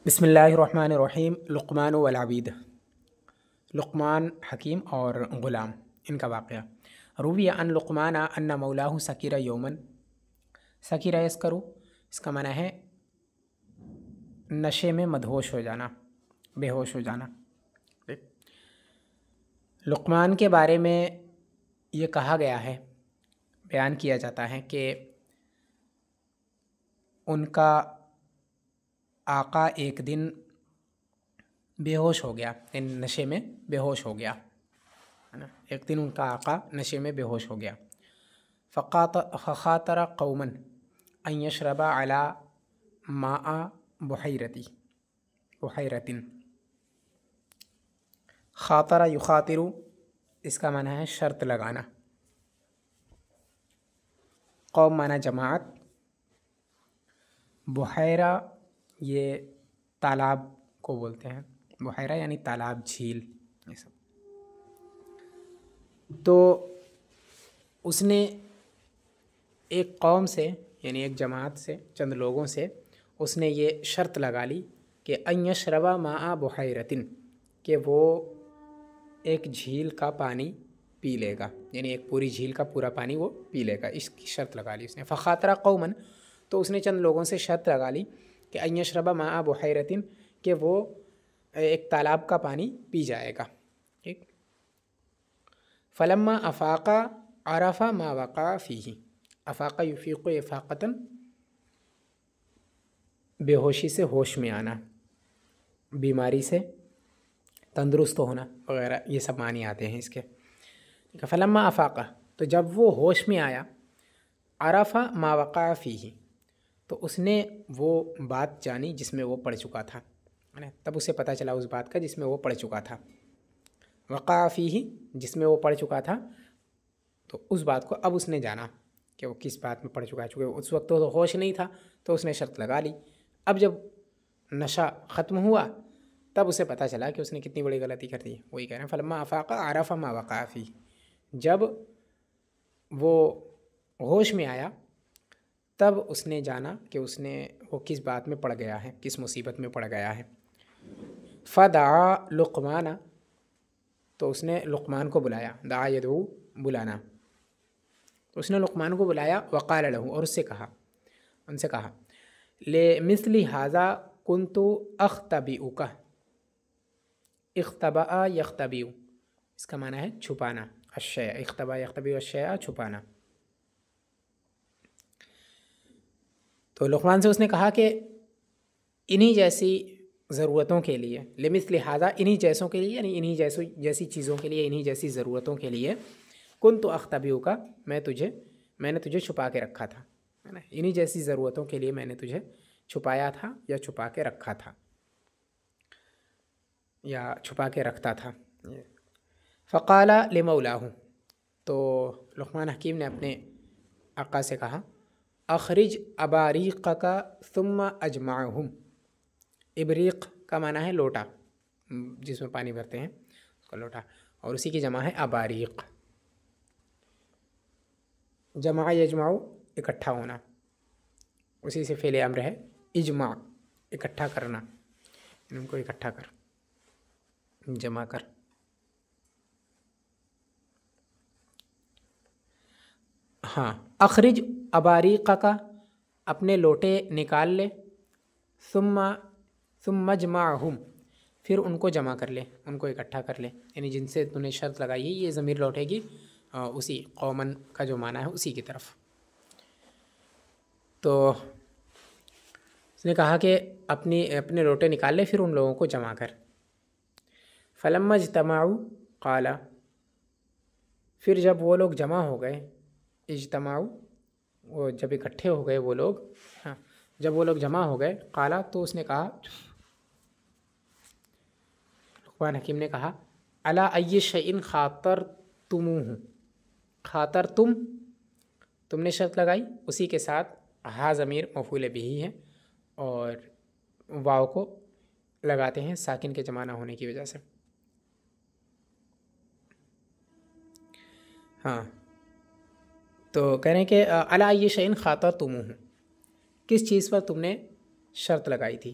بسم اللہ الرحمن الرحیم۔ لقمان والعبید، لقمان حکیم اور غلام، ان کا واقعہ۔ روی ان لقمان ان مولاہ سکر یومن، سکر یسکرو، اس کا معنی ہے نشے میں مدہوش ہو جانا، بے ہوش ہو جانا۔ لقمان کے بارے میں یہ کہا گیا ہے، بیان کیا جاتا ہے کہ ان کا آقا ایک دن بے ہوش ہو گیا، نشے میں بے ہوش ہو گیا ہے نا۔ ایک دن ان کا آقا نشے میں بے ہوش ہو گیا۔ فخاطر قوما ان یشرب علی ماء بحیرۃ۔ خاطر یخاطر، اس کا معنی ہے شرط لگانا۔ قوم معنی جماعت، بحیرہ یہ تالاب کو بولتے ہیں، بحیرہ یعنی تالاب، جھیل، یہ سب۔ تو اس نے ایک قوم سے، یعنی ایک جماعت سے، چند لوگوں سے اس نے یہ شرط لگا لی کہ ان یشرب ماء بحیرۃ، کہ وہ ایک جھیل کا پانی پی لے گا، یعنی ایک پوری جھیل کا پورا پانی وہ پی لے گا، اس کی شرط لگا لی اس نے۔ فخاطر قوما، تو اس نے چند لوگوں سے شرط لگا لی کہ ان یشرب ماء بحیرۃ، کہ وہ ایک تالاب کا پانی پی جائے گا، ٹھیک۔ فلما افاق عرف ما وقع فیہ، افاق یفیق افاقۃ، بے ہوشی سے ہوش میں آنا، بیماری سے تندرست ہونا وغیرہ، یہ سب معنی آتے ہیں اس کے۔ فلما افاق، تو جب وہ ہوش میں آیا، عرف ما وقع فیہ، تو اس نے وہ بات جانی جس میں وہ پڑھ چکا تھا، تب اسے پتہ چلا اس بات کا جس میں وہ پڑھ چکا تھا۔ وقع فیہ، جس میں وہ پڑھ چکا تھا، تو اس بات کو اب اس نے جانا کہ وہ کس بات میں پڑھ چکا ہے، چونکہ اس وقت تو ہوش نہیں تھا، تو اس نے شرط لگا لی۔ اب جب نشہ ختم ہوا تب اسے پتہ چلا کہ اس نے کتنی بڑی غلطی کر دی۔ وہی کہہ رہے ہیں فلما افاق عرف ما وقع فیہ، جب وہ ہوش میں آیا تب اس نے جانا کہ وہ کس بات میں پڑ گیا ہے، کس مصیبت میں پڑ گیا ہے۔ فدعا لقمان، تو اس نے لقمان کو بلایا، دعا یدعو، بلانا، تو اس نے لقمان کو بلایا، وقال له، اور ان سے کہا لمثل ھذا كنت اختبئک، اختبأ یختبئ، اس کا معنی ہے چھپانا، الشیء، اختبأ یختبئ الشیء، چھپانا۔ تو لقمان سے اس نے کہا کہ انہی جیسی ضرورتوں کے لیے، لمثل ھذا، انہی جیسوں کے لیے، یعنی انہی جیسی چیزوں کے لیے، انہی جیسی ضرورتوں کے لیے، کنت اختبئک، میں نے تجھے چھپا کے رکھا تھا، ہے نا، انہی جیسی ضرورتوں کے لیے میں نے تجھے چھپایا تھا یا چھپا کے رکھا تھا یا چھپا کے رکھتا تھا۔ فقال لمولاہ، تو لقمان حکیم نے اپنے آقا سے کہا اخرج اباریقک ثم اجمعہم، ابریق کا معنی ہے لوٹا، جس میں پانی بھرتے ہیں اس کا لوٹا، اور اسی کی جمع ہے اباریق۔ جمع یجمع، اکٹھا ہونا، اسی سے فعل امر ہے اجماع، اکٹھا کرنا، ان کو اکٹھا کر، جمع کر۔ ہاں، اخرج اباریقک، اپنے لوٹے نکال لے، ثم اجمعہم، پھر ان کو جمع کر لے، ان کو اکٹھا کر لے، یعنی جن سے تو نے شرط لگائی ہے، یہ ضمیر لوٹے گی اسی قومن کا جو معنی ہے اسی کی طرف۔ تو اس نے کہا کہ اپنے لوٹے نکال لے، پھر ان لوگوں کو جمع کر۔ فلما اجتمعوا قال، پھر جب وہ لوگ جمع ہو گئے، اجتماعوا، وہ جب اکٹھے ہو گئے وہ لوگ، ہاں، جب وہ لوگ جمع ہو گئے، قالا، تو اس نے کہا، لقمان حکیم نے کہا علی ای شیء خاطرتموہ، خاطر تم نے شرط لگائی، اسی کے ساتھ ہا ضمیر مفعول بہ ہے، اور واو کو لگاتے ہیں ساکن کے جمع نہ ہونے کی وجہ سے۔ ہاں، تو کہہ رہے ہیں کہ علی ای شیء خاطرتموہ، کس چیز پر تم نے شرط لگائی تھی،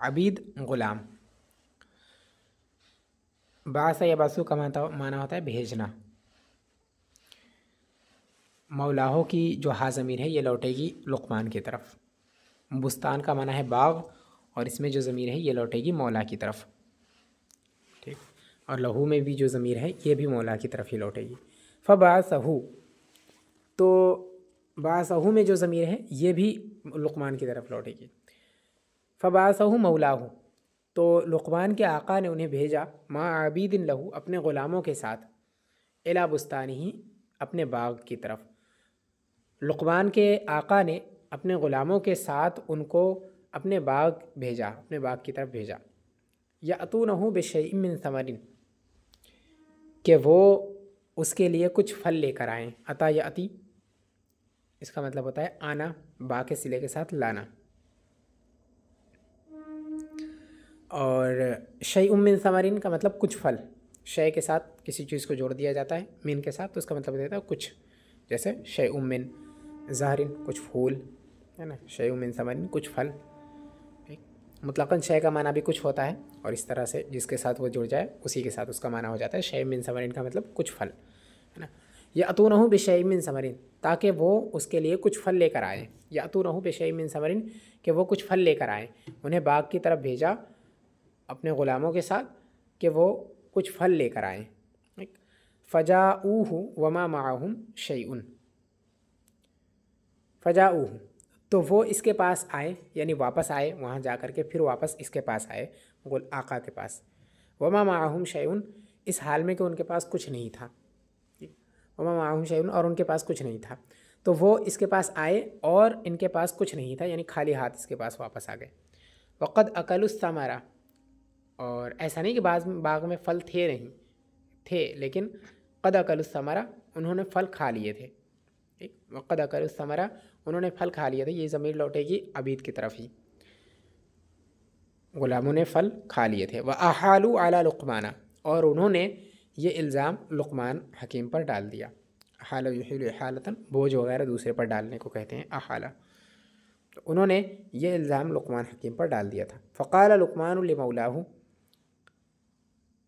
عبید غلام. بعث یا باسو کا معنی ہوتا ہے بھیجنا. مولاہو کی جو ہا ضمیر ہے یہ لوٹے گی لقمان کی طرف. بستان کا معنی ہے باغ، اور اس میں جو ضمیر ہے یہ لوٹے گی مولا کی طرف. ٹھیک. اور لہو میں بھی جو ضمیر ہے یہ بھی مولا کی طرف ہی لوٹے گی. فبعثہ، تو بعثہ میں جو ضمیر ہے یہ بھی لقمان کی طرف لوٹے گی. فبعثہ مولاہ، تو لقمان کے آقا نے انہیں بھیجا مع عبید لہو، اپنے غلاموں کے ساتھ، الی بستانہ، اپنے باغ کی طرف. لقمان کے آقا نے اپنے غلاموں کے ساتھ ان کو اپنے باغ بھیجا، اپنے باغ کی طرف بھیجا. یأتونہ بشیء من ثمر، کہ وہ اس کے لیے کچھ پھل لے کر آئیں. عطا یاتی اس کا مطلب ہوتا ہے آنا، با کے صلے کے ساتھ لانا. اور شیء من ثمر کا مطلب کچھ پھل. شے کے ساتھ کسی چیز کو جوڑ دیا جاتا ہے، من کے ساتھ، تو اس کا مطلب دیتا ہے کچھ. جیسے شیء من زہر، کچھ پھول ہے نا. شیء من ثمر کچھ پھل. مطلقاً شے کا معنی بھی کچھ ہوتا ہے، اور اس طرح سے جس کے ساتھ وہ جڑ جائے اسی کے ساتھ اس کا معنی ہو جاتا ہے. شیء من ثمر کا مطلب کچھ پھل ہے نا. یأتونہ بشیء من ثمر، تاکہ وہ اس کے لیے کچھ پھل لے کر آئیں. یأتونہ بشیء من ثمر، کہ وہ کچھ پھل لے کر آئیں. انہیں باغ کی طرف بھیجا اپنے غلاموں کے ساتھ کہ وہ کچھ پھل لے کر آئیں. فجاؤہ وما معہم شیء، فجاؤہ، تو وہ اس کے پاس آئے، یعنی واپس آئے وہاں جا کر کے، پھر واپس اس کے پاس آئے، آقا کے پاس. وما معہم شیء، اس حال میں کہ ان کے پاس کچھ نہیں تھا. وما معہم شیء، اور ان کے پاس کچھ نہیں تھا. تو وہ اس کے پاس آئے اور ان کے پاس کچھ نہیں تھا، یعنی خالی ہاتھ اس کے پاس واپس آ گئے. وقد اکلوا الثمر، اور ایسا نہیں کہ باغ میں پھل تھے، نہیں تھے، لیکن قد اکلوا الثمر، انہوں نے پھل کھا لیے تھے. وقد اکلوا الثمر، انہوں نے پھل کھا لیے تھے. یہ ضمیر لوٹے گی عبید کی طرف ہی. غلاموں نے پھل کھا لیے تھے. وَأَحَالُوا عَلَى لُقْمَانَ، اور انہوں نے یہ الزام لقمان حکیم پر ڈال دیا. احال یحیل احالۃ، بوجھ وغیرہ دوسرے پر ڈالنے کو کہتے ہیں احالہ. تو انہوں نے یہ الزام لقمان حکیم پر ڈال دیا تھا. فقال لقمان لمولاہ،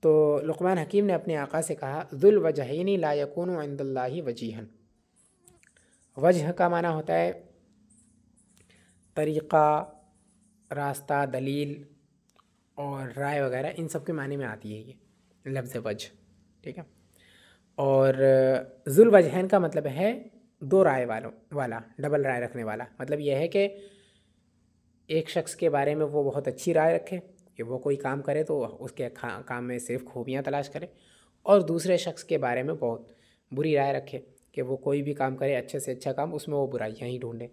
تو لقمان حکیم نے اپنے آقا سے کہا ذو الوجہین لا یکون عند اللہ وجیہا. وجہ کا معنی ہوتا ہے طریقہ، راستہ، دلیل اور رائے وغیرہ، ان سب کے معنی میں آتی ہے یہ لفظ وجہ. ٹھیک ہے. اور ذو الوجہین کا مطلب ہے دو رائے والا، ڈبل رائے رکھنے والا. مطلب یہ ہے کہ ایک شخص کے بارے میں وہ بہت اچھی رائے رکھے کہ وہ کوئی کام کرے تو اس کے کام میں صرف خوبیاں تلاش کرے، اور دوسرے شخص کے بارے میں بہت بری رائے رکھے کہ وہ کوئی بھی کام کرے اچھے سے اچھا کام، اس میں وہ برائیاں ہی ڈھونڈے.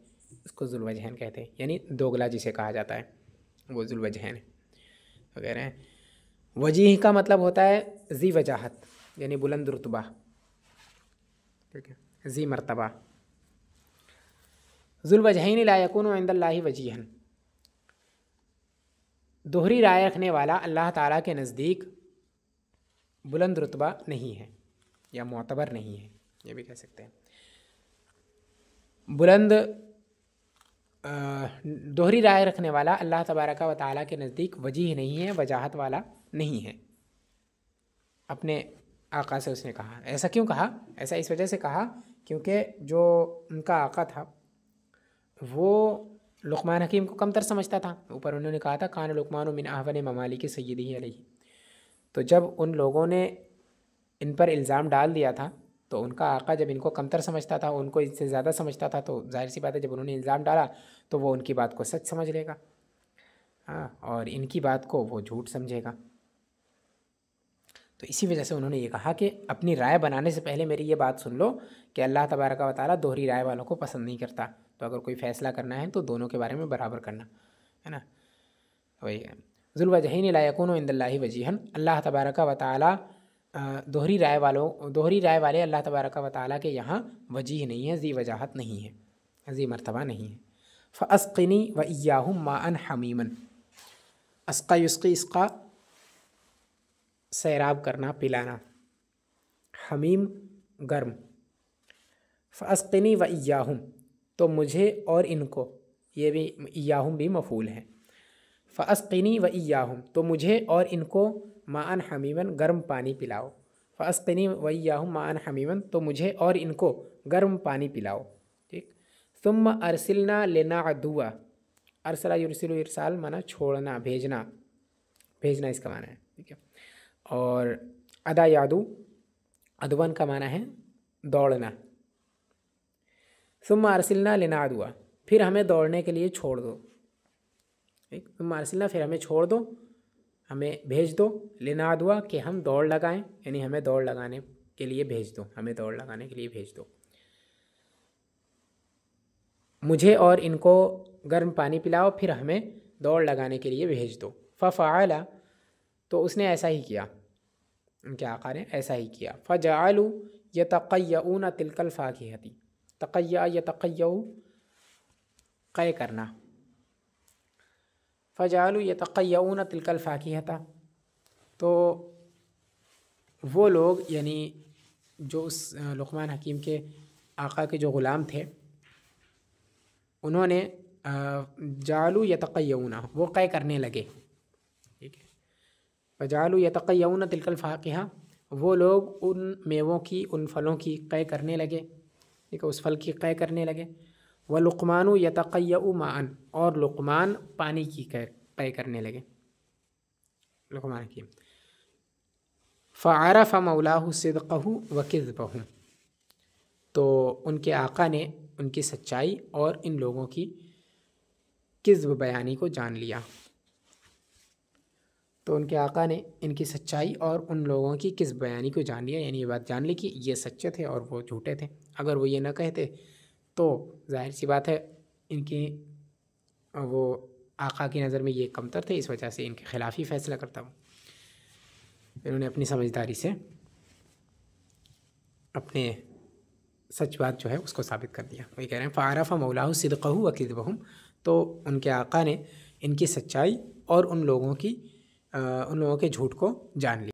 اس کو ذو الوجہین کہتے ہیں، یعنی دوگلا جسے کہا جاتا ہے وہ ذو الوجہین وغیرہ ہیں. وجیہ کا مطلب ہوتا ہے ذی وجاہت، یعنی بلند رتبہ. ٹھیک ہے، ذی مرتبہ. ذو الوجہین لا یکون عند اللہ وجیہا، دوہری رائے رکھنے والا اللہ تعالیٰ کے نزدیک بلند رتبہ نہیں ہے یا معتبر نہیں ہے، یہ بھی کہہ سکتے ہیں. بلند دوہری رائے رکھنے والا اللہ تبارک و تعالیٰ کے نزدیک وجیہ نہیں ہے، وجاہت والا نہیں ہے. اپنے آقا سے اس نے کہا. ایسا کیوں کہا؟ ایسا اس وجہ سے کہا کیونکہ جو ان کا آقا تھا وہ لقمان حکیم کو کمتر سمجھتا تھا. اوپر انہوں نے کہا تھا کان لقمان من احون ممالک سیدہ علیہ. تو جب ان لوگوں نے ان پر الزام ڈال دیا تھا تو ان کا آقا جب ان کو کمتر سمجھتا تھا، ان کو ان سے زیادہ سمجھتا تھا، تو ظاہر سی بات ہے جب انہوں نے الزام ڈالا تو وہ ان کی بات کو سچ سمجھ لے گا، ہاں، اور ان کی بات کو وہ جھوٹ سمجھے گا. تو اسی وجہ سے انہوں نے یہ کہا کہ اپنی رائے بنانے سے پہلے میری یہ بات سن لو کہ اللہ تبارک و تعالیٰ دوہری رائے والوں کو پسند نہیں کرتا. تو اگر کوئی فیصلہ کرنا ہے تو دونوں کے بارے میں برابر کرنا ہے نا. وہی ذو الوجہین لا یکون عند اللہ وجیہا، اللہ تبارک و تعالیٰ دوہری رائے والے اللہ تبارک و تعالیٰ کے یہاں وجیہ نہیں ہے، ذی وجاہت نہیں ہے، ذی مرتبہ نہیں ہے. فاسقنی و ایاہم ماء حمیما، اسقا یسقی، اسقا سیراب کرنا، پلانا، حمیم گرم. فاسقنی و ایاہم، تو مجھے اور ان کو، یہ بھی ایاہم بھی مفعول ہے، فاسقنی و ایاہم، تو مجھے اور ان کو ماءً حمیماً گرم پانی پلاؤ، فاسقنی و ایاہم ماءً حمیماً، تو مجھے اور ان کو گرم پانی پلاؤ، ٹھیک۔ ثم ارسلنا لنعدو، ارسلہ یرسل ارسال مانا چھوڑنا، بھیجنا، بھیجنا اس کا معنی ہے، ٹھیک ہے۔ اور ادا یادو، ادون کا معنی ہے دوڑنا۔ ثم ارسلنا لنعدو، پھر ہمیں دوڑنے کے لیے چھوڑ دو، ٹھیک۔ ثم ارسلنا، پھر ہمیں چھوڑ دو، ہمیں بھیج دو، لنعدو کہ ہم دوڑ لگائیں، یعنی ہمیں دوڑ لگانے کے لیے بھیج دو، ہمیں دوڑ لگانے کے لیے بھیج دو، مجھے اور ان کو گرم پانی پلاؤ، پھر ہمیں دوڑ لگانے کے لیے بھیج دو۔ ففعل، تو اس نے ایسا ہی کیا، ان کے آقا نے ایسا ہی کیا۔ فجعلوا یتقیؤون تلک الفاکہۃ، تقیع یتقیع قے کرنا، فجعلوا یتقیؤون تلک الفاکہۃ، تو وہ لوگ یعنی جو اس لقمان حکیم کے آقا کے جو غلام تھے، انہوں نے جعلوا یتقیؤون، وہ قے کرنے لگے، ٹھیک ہے۔ فجعلوا یتقیؤون تلک الفاکہۃ، وہ لوگ ان میووں کی، ان پھلوں کی قے کرنے لگے، ٹھیک ہے، اس پھل کی قے کرنے لگے۔ ولقمان یتقیؤ ماءً، اور لقمان پانی کی قے کرنے لگے، لقمان حکیم۔ فعرف مولاہ صدقہ وکذبہ، تو ان کے آقا نے ان کی سچائی اور ان لوگوں کی کذب بیانی کو جان لیا، تو ان کے آقا نے ان کی سچائی اور ان لوگوں کی کذب بیانی کو جان لیا، یعنی یہ بات جان لی کہ یہ سچے تھے اور وہ جھوٹے تھے۔ اگر وہ یہ نہ کہتے تو ظاہر سی بات ہے ان کی وہ آقا کی نظر میں یہ کمتر تھے، اس وجہ سے ان کے خلاف ہی فیصلہ کرتا ہوں۔ انہوں نے اپنی سمجھداری سے اپنے سچ بات جو ہے اس کو ثابت کر دیا۔ وہی کہہ رہے ہیں فعرف مولاہ صدقہ وکذبہم، تو ان کے آقا نے ان کی سچائی اور ان لوگوں کے جھوٹ کو جان لیا۔